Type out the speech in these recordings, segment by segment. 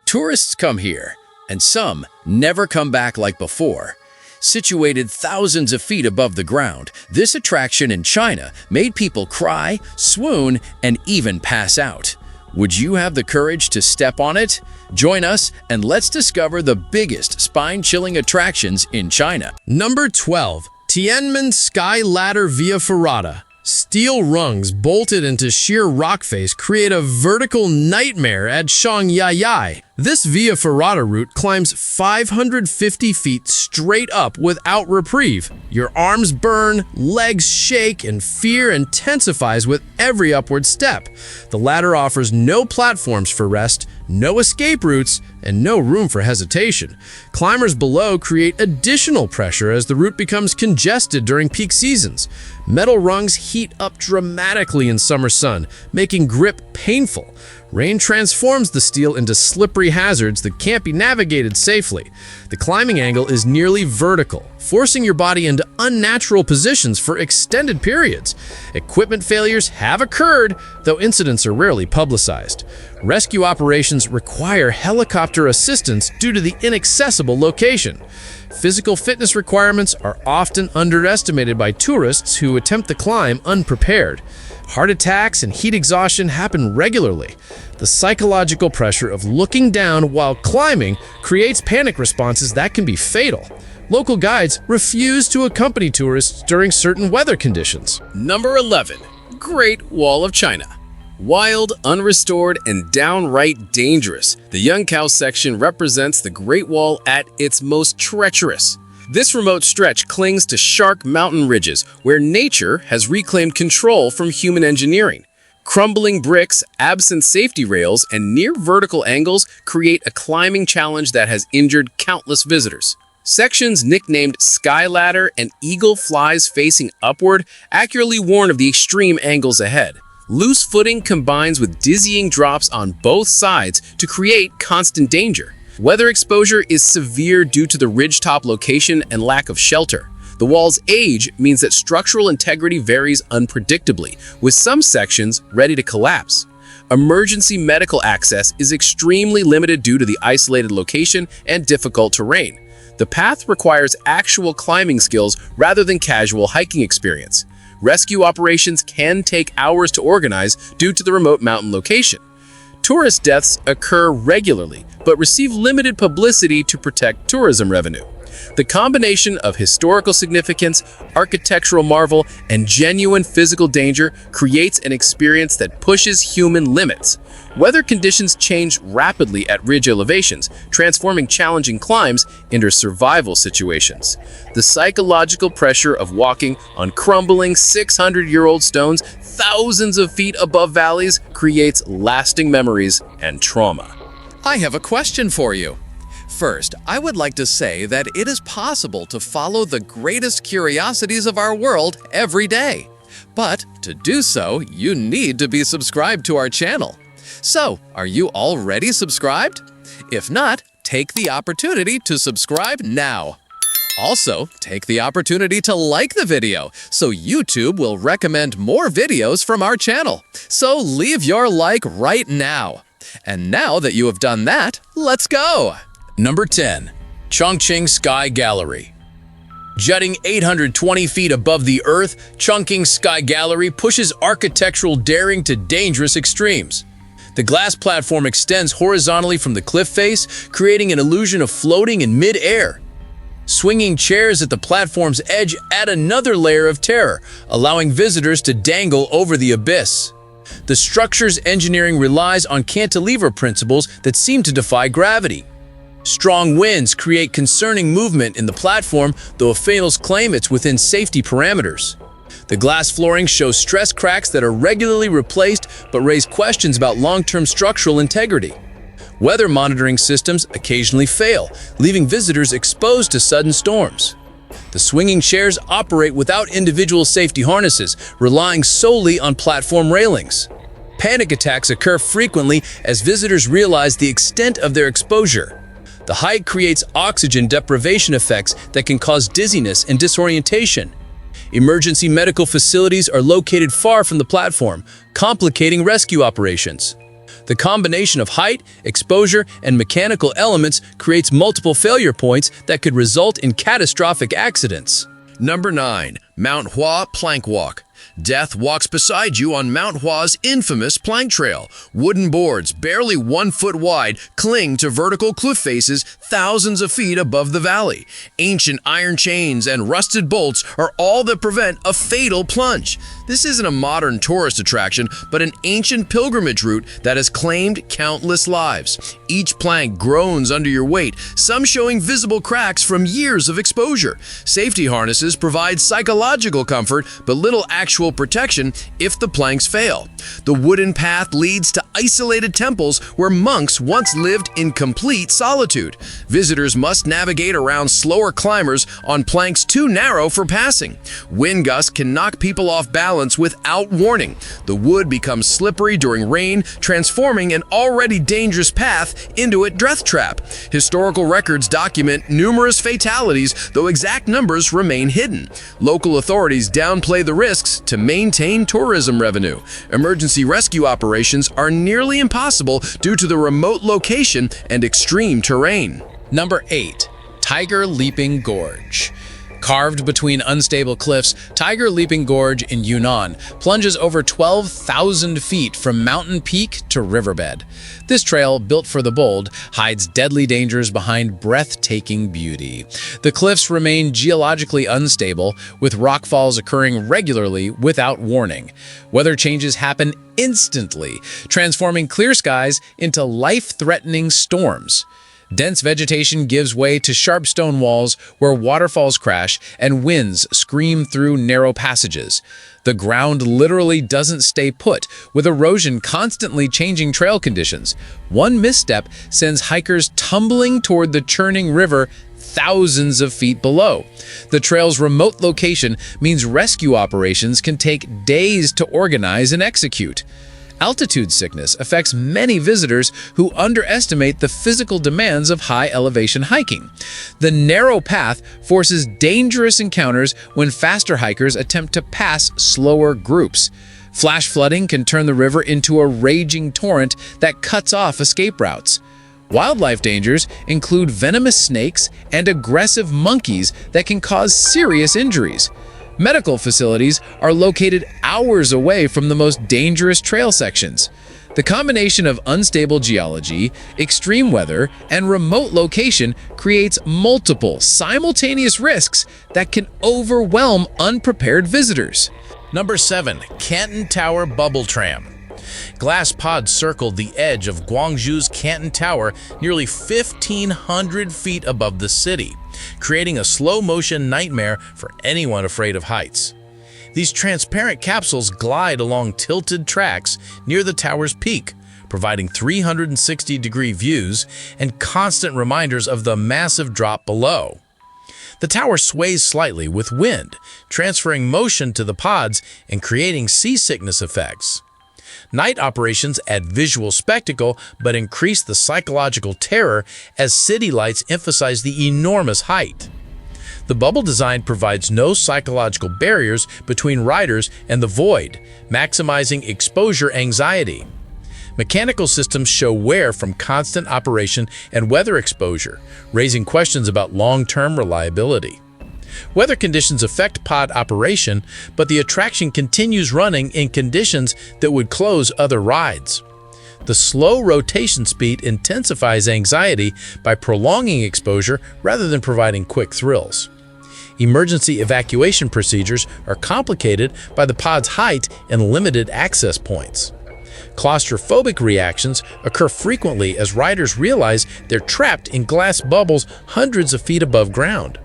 Tourists come here, and some never come back like before. Situated thousands of feet above the ground, this attraction in China made people cry, swoon, and even pass out. Would you have the courage to step on it? Join us and let's discover the biggest spine-chilling attractions in China. Number 12. Tianmen Sky Ladder Via Ferrata. Steel rungs bolted into sheer rock face create a vertical nightmare at Shangyayai. This Via Ferrata route climbs 550 feet straight up without reprieve. Your arms burn, legs shake, and fear intensifies with every upward step. The ladder offers no platforms for rest, no escape routes, and no room for hesitation. Climbers below create additional pressure as the route becomes congested during peak seasons. Metal rungs heat up dramatically in summer sun, making grip painful. Rain transforms the steel into slippery hazards that can't be navigated safely. The climbing angle is nearly vertical, forcing your body into unnatural positions for extended periods. Equipment failures have occurred, though incidents are rarely publicized. Rescue operations require helicopter assistance due to the inaccessible location. Physical fitness requirements are often underestimated by tourists who attempt the climb unprepared. Heart attacks and heat exhaustion happen regularly. The psychological pressure of looking down while climbing creates panic responses that can be fatal. Local guides refuse to accompany tourists during certain weather conditions. Number 11. Great Wall of China. Wild, unrestored, and downright dangerous, the Yangkou section represents the Great Wall at its most treacherous. This remote stretch clings to sharp mountain ridges where nature has reclaimed control from human engineering. Crumbling bricks, absent safety rails, and near vertical angles create a climbing challenge that has injured countless visitors. Sections nicknamed Sky Ladder and Eagle Flies facing upward accurately warn of the extreme angles ahead. Loose footing combines with dizzying drops on both sides to create constant danger. Weather exposure is severe due to the ridgetop location and lack of shelter. The wall's age means that structural integrity varies unpredictably, with some sections ready to collapse. Emergency medical access is extremely limited due to the isolated location and difficult terrain. The path requires actual climbing skills rather than casual hiking experience. Rescue operations can take hours to organize due to the remote mountain location. Tourist deaths occur regularly, but receive limited publicity to protect tourism revenue. The combination of historical significance, architectural marvel, and genuine physical danger creates an experience that pushes human limits. Weather conditions change rapidly at ridge elevations, transforming challenging climbs into survival situations. The psychological pressure of walking on crumbling 600-year-old stones thousands of feet above valleys creates lasting memories and trauma. I have a question for you. First, I would like to say that it is possible to follow the greatest curiosities of our world every day. But to do so, you need to be subscribed to our channel. So, are you already subscribed? If not, take the opportunity to subscribe now. Also, take the opportunity to like the video, so YouTube will recommend more videos from our channel. So leave your like right now. And now that you have done that, let's go! Number 10. Chongqing Sky Gallery. Jutting 820 feet above the earth, Chongqing Sky Gallery pushes architectural daring to dangerous extremes. The glass platform extends horizontally from the cliff face, creating an illusion of floating in mid-air. Swinging chairs at the platform's edge add another layer of terror, allowing visitors to dangle over the abyss. The structure's engineering relies on cantilever principles that seem to defy gravity. Strong winds create concerning movement in the platform, though officials claim it's within safety parameters. The glass flooring shows stress cracks that are regularly replaced but raise questions about long-term structural integrity. Weather monitoring systems occasionally fail, leaving visitors exposed to sudden storms. The swinging chairs operate without individual safety harnesses, relying solely on platform railings. Panic attacks occur frequently as visitors realize the extent of their exposure. The height creates oxygen deprivation effects that can cause dizziness and disorientation. Emergency medical facilities are located far from the platform, complicating rescue operations. The combination of height, exposure, and mechanical elements creates multiple failure points that could result in catastrophic accidents. Number 9. Mount Hua Plank Walk. Death walks beside you on Mount Hua's infamous plank trail. Wooden boards, barely 1 foot wide, cling to vertical cliff faces thousands of feet above the valley. Ancient iron chains and rusted bolts are all that prevent a fatal plunge. This isn't a modern tourist attraction, but an ancient pilgrimage route that has claimed countless lives. Each plank groans under your weight, some showing visible cracks from years of exposure. Safety harnesses provide psychological comfort, but little actual protection if the planks fail. The wooden path leads to isolated temples where monks once lived in complete solitude. Visitors must navigate around slower climbers on planks too narrow for passing. Wind gusts can knock people off balance without warning. The wood becomes slippery during rain, transforming an already dangerous path into a death trap. Historical records document numerous fatalities, though exact numbers remain hidden. Local authorities downplay the risks to maintain tourism revenue. Emergency rescue operations are nearly impossible due to the remote location and extreme terrain. Number 8. Tiger Leaping Gorge. Carved between unstable cliffs, Tiger Leaping Gorge in Yunnan plunges over 12,000 feet from mountain peak to riverbed. This trail, built for the bold, hides deadly dangers behind breathtaking beauty. The cliffs remain geologically unstable, with rockfalls occurring regularly without warning. Weather changes happen instantly, transforming clear skies into life-threatening storms. Dense vegetation gives way to sharp stone walls where waterfalls crash and winds scream through narrow passages. The ground literally doesn't stay put, with erosion constantly changing trail conditions. One misstep sends hikers tumbling toward the churning river thousands of feet below. The trail's remote location means rescue operations can take days to organize and execute. Altitude sickness affects many visitors who underestimate the physical demands of high-elevation hiking. The narrow path forces dangerous encounters when faster hikers attempt to pass slower groups. Flash flooding can turn the river into a raging torrent that cuts off escape routes. Wildlife dangers include venomous snakes and aggressive monkeys that can cause serious injuries. Medical facilities are located hours away from the most dangerous trail sections. The combination of unstable geology, extreme weather, and remote location creates multiple simultaneous risks that can overwhelm unprepared visitors. Number 7. Canton Tower Bubble Tram. Glass pods circle the edge of Guangzhou's Canton Tower nearly 1,500 feet above the city, creating a slow-motion nightmare for anyone afraid of heights. These transparent capsules glide along tilted tracks near the tower's peak, providing 360-degree views and constant reminders of the massive drop below. The tower sways slightly with wind, transferring motion to the pods and creating seasickness effects. Night operations add visual spectacle but increase the psychological terror as city lights emphasize the enormous height. The bubble design provides no psychological barriers between riders and the void, maximizing exposure anxiety. Mechanical systems show wear from constant operation and weather exposure, raising questions about long-term reliability. Weather conditions affect pod operation, but the attraction continues running in conditions that would close other rides. The slow rotation speed intensifies anxiety by prolonging exposure rather than providing quick thrills. Emergency evacuation procedures are complicated by the pod's height and limited access points. Claustrophobic reactions occur frequently as riders realize they're trapped in glass bubbles hundreds of feet above ground.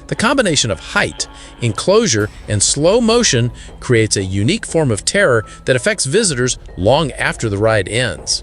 The combination of height, enclosure, and slow motion creates a unique form of terror that affects visitors long after the ride ends.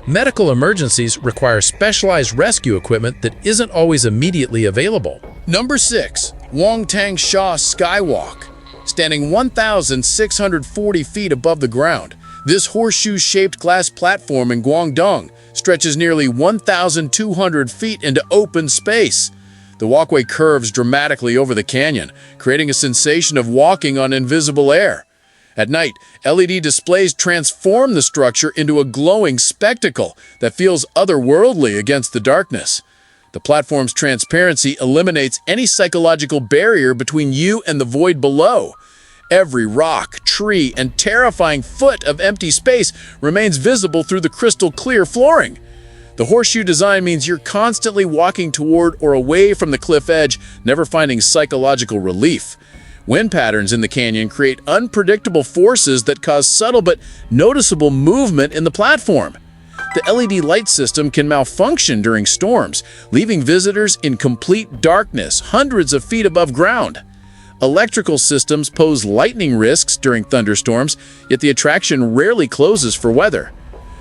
Medical emergencies require specialized rescue equipment that isn't always immediately available. Number 6. Wongtang Sha Skywalk. Standing 1,640 feet above the ground, this horseshoe-shaped glass platform in Guangdong stretches nearly 1,200 feet into open space. The walkway curves dramatically over the canyon, creating a sensation of walking on invisible air. At night, LED displays transform the structure into a glowing spectacle that feels otherworldly against the darkness. The platform's transparency eliminates any psychological barrier between you and the void below. Every rock, tree, and terrifying foot of empty space remains visible through the crystal-clear flooring. The horseshoe design means you're constantly walking toward or away from the cliff edge, never finding psychological relief. Wind patterns in the canyon create unpredictable forces that cause subtle but noticeable movement in the platform. The LED light system can malfunction during storms, leaving visitors in complete darkness hundreds of feet above ground. Electrical systems pose lightning risks during thunderstorms, yet the attraction rarely closes for weather.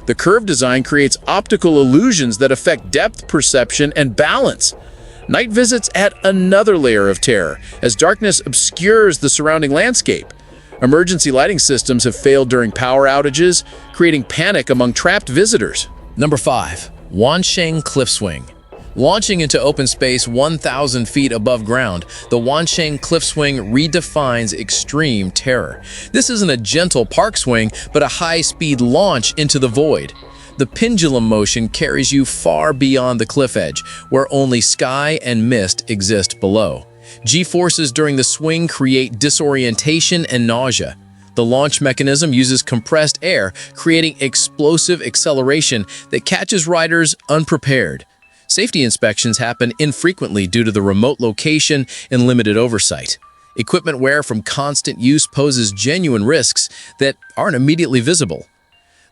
The curved design creates optical illusions that affect depth perception and balance. Night visits add another layer of terror, as darkness obscures the surrounding landscape. Emergency lighting systems have failed during power outages, creating panic among trapped visitors. Number 5. Wansheng Cliff Swing. Launching into open space 1,000 feet above ground, the Wansheng Cliff Swing redefines extreme terror. This isn't a gentle park swing, but a high-speed launch into the void. The pendulum motion carries you far beyond the cliff edge, where only sky and mist exist below. G-forces during the swing create disorientation and nausea. The launch mechanism uses compressed air, creating explosive acceleration that catches riders unprepared. Safety inspections happen infrequently due to the remote location and limited oversight. Equipment wear from constant use poses genuine risks that aren't immediately visible.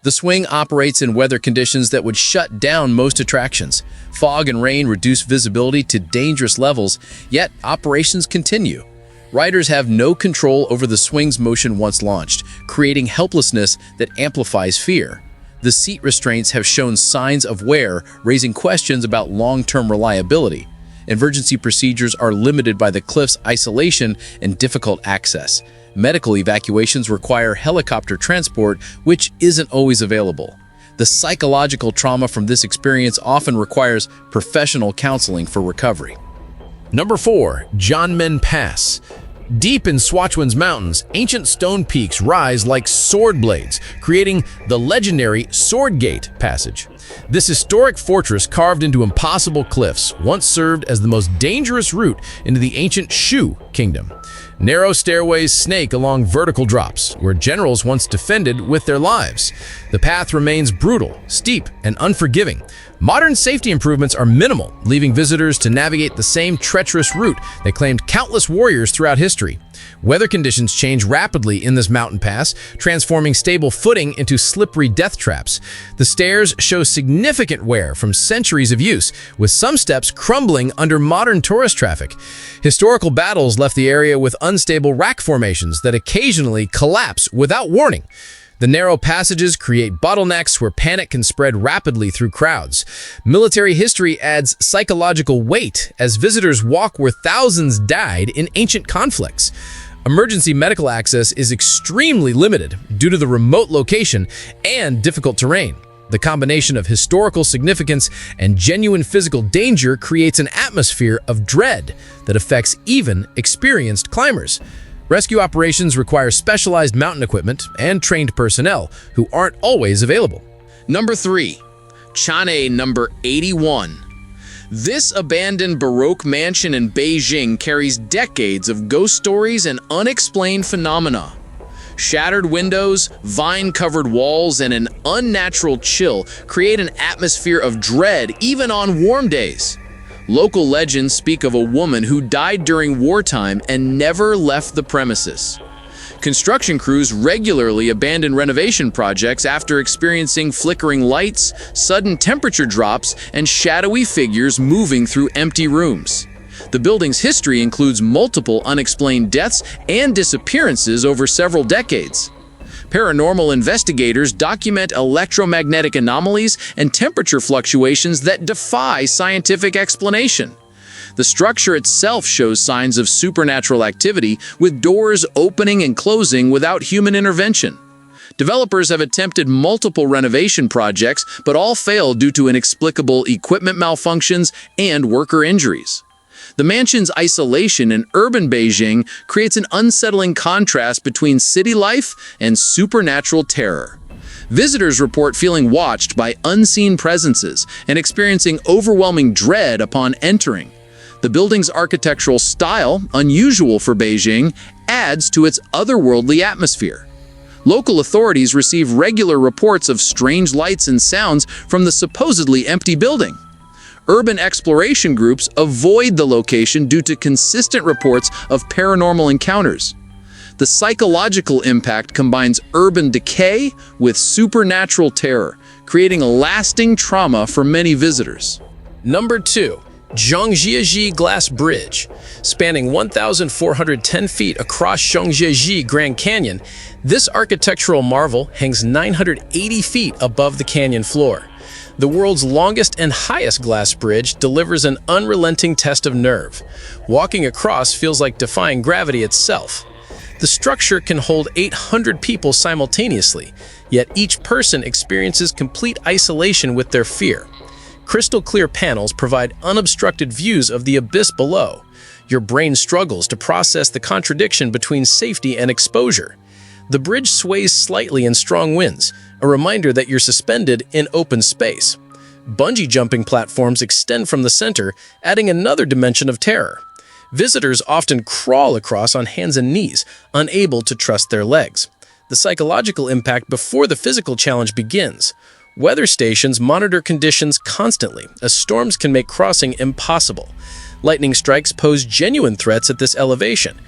The swing operates in weather conditions that would shut down most attractions. Fog and rain reduce visibility to dangerous levels, yet operations continue. Riders have no control over the swing's motion once launched, creating helplessness that amplifies fear. The seat restraints have shown signs of wear, raising questions about long-term reliability. Emergency procedures are limited by the cliff's isolation and difficult access. Medical evacuations require helicopter transport, which isn't always available. The psychological trauma from this experience often requires professional counseling for recovery. Number 4. Janmen Pass. Deep in Swatchwin's mountains, ancient stone peaks rise like sword blades, creating the legendary Sword Gate Passage. This historic fortress carved into impossible cliffs once served as the most dangerous route into the ancient Shu kingdom. Narrow stairways snake along vertical drops, where generals once defended with their lives. The path remains brutal, steep, and unforgiving. Modern safety improvements are minimal, leaving visitors to navigate the same treacherous route that claimed countless warriors throughout history. Weather conditions change rapidly in this mountain pass, transforming stable footing into slippery death traps. The stairs show significant wear from centuries of use, with some steps crumbling under modern tourist traffic. Historical battles left the area with unstable rack formations that occasionally collapse without warning. The narrow passages create bottlenecks where panic can spread rapidly through crowds. Military history adds psychological weight as visitors walk where thousands died in ancient conflicts. Emergency medical access is extremely limited due to the remote location and difficult terrain. The combination of historical significance and genuine physical danger creates an atmosphere of dread that affects even experienced climbers. Rescue operations require specialized mountain equipment and trained personnel who aren't always available. Number 3. Chane Number 81. This abandoned Baroque mansion in Beijing carries decades of ghost stories and unexplained phenomena. Shattered windows, vine-covered walls, and an unnatural chill create an atmosphere of dread even on warm days. Local legends speak of a woman who died during wartime and never left the premises. Construction crews regularly abandon renovation projects after experiencing flickering lights, sudden temperature drops, and shadowy figures moving through empty rooms. The building's history includes multiple unexplained deaths and disappearances over several decades. Paranormal investigators document electromagnetic anomalies and temperature fluctuations that defy scientific explanation. The structure itself shows signs of supernatural activity, with doors opening and closing without human intervention. Developers have attempted multiple renovation projects, but all failed due to inexplicable equipment malfunctions and worker injuries. The mansion's isolation in urban Beijing creates an unsettling contrast between city life and supernatural terror. Visitors report feeling watched by unseen presences and experiencing overwhelming dread upon entering. The building's architectural style, unusual for Beijing, adds to its otherworldly atmosphere. Local authorities receive regular reports of strange lights and sounds from the supposedly empty building. Urban exploration groups avoid the location due to consistent reports of paranormal encounters. The psychological impact combines urban decay with supernatural terror, creating a lasting trauma for many visitors. Number 2. Zhangjiajie Glass Bridge. Spanning 1,410 feet across Zhangjiajie Grand Canyon, this architectural marvel hangs 980 feet above the canyon floor. The world's longest and highest glass bridge delivers an unrelenting test of nerve. Walking across feels like defying gravity itself. The structure can hold 800 people simultaneously, yet each person experiences complete isolation with their fear. Crystal-clear panels provide unobstructed views of the abyss below. Your brain struggles to process the contradiction between safety and exposure. The bridge sways slightly in strong winds, a reminder that you're suspended in open space. Bungee jumping platforms extend from the center, adding another dimension of terror. Visitors often crawl across on hands and knees, unable to trust their legs. The psychological impact before the physical challenge begins. Weather stations monitor conditions constantly, as storms can make crossing impossible. Lightning strikes pose genuine threats at this elevation.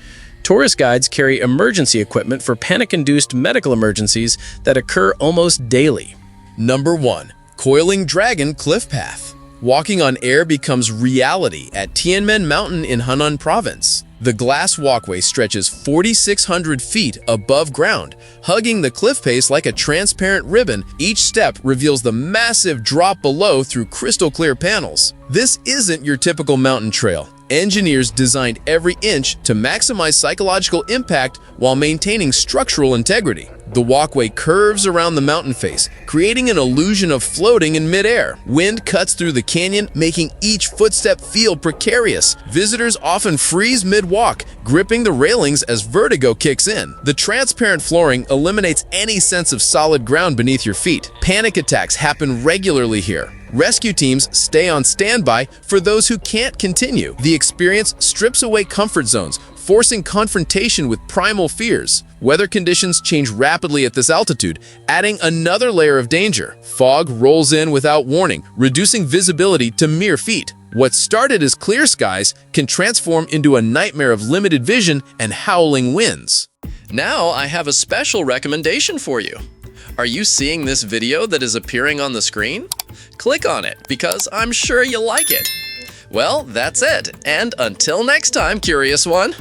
Tourist guides carry emergency equipment for panic-induced medical emergencies that occur almost daily. Number 1. Coiling Dragon Cliff Path. Walking on air becomes reality at Tianmen Mountain in Henan Province. The glass walkway stretches 4,600 feet above ground, hugging the cliff face like a transparent ribbon. Each step reveals the massive drop below through crystal-clear panels. This isn't your typical mountain trail. Engineers designed every inch to maximize psychological impact while maintaining structural integrity. The walkway curves around the mountain face, creating an illusion of floating in midair. Wind cuts through the canyon, making each footstep feel precarious. Visitors often freeze mid-walk, gripping the railings as vertigo kicks in. The transparent flooring eliminates any sense of solid ground beneath your feet. Panic attacks happen regularly here. Rescue teams stay on standby for those who can't continue. The experience strips away comfort zones, forcing confrontation with primal fears. Weather conditions change rapidly at this altitude, adding another layer of danger. Fog rolls in without warning, reducing visibility to mere feet. What started as clear skies can transform into a nightmare of limited vision and howling winds. Now I have a special recommendation for you. Are you seeing this video that is appearing on the screen? Click on it because I'm sure you'll like it. Well, that's it. And until next time, curious one.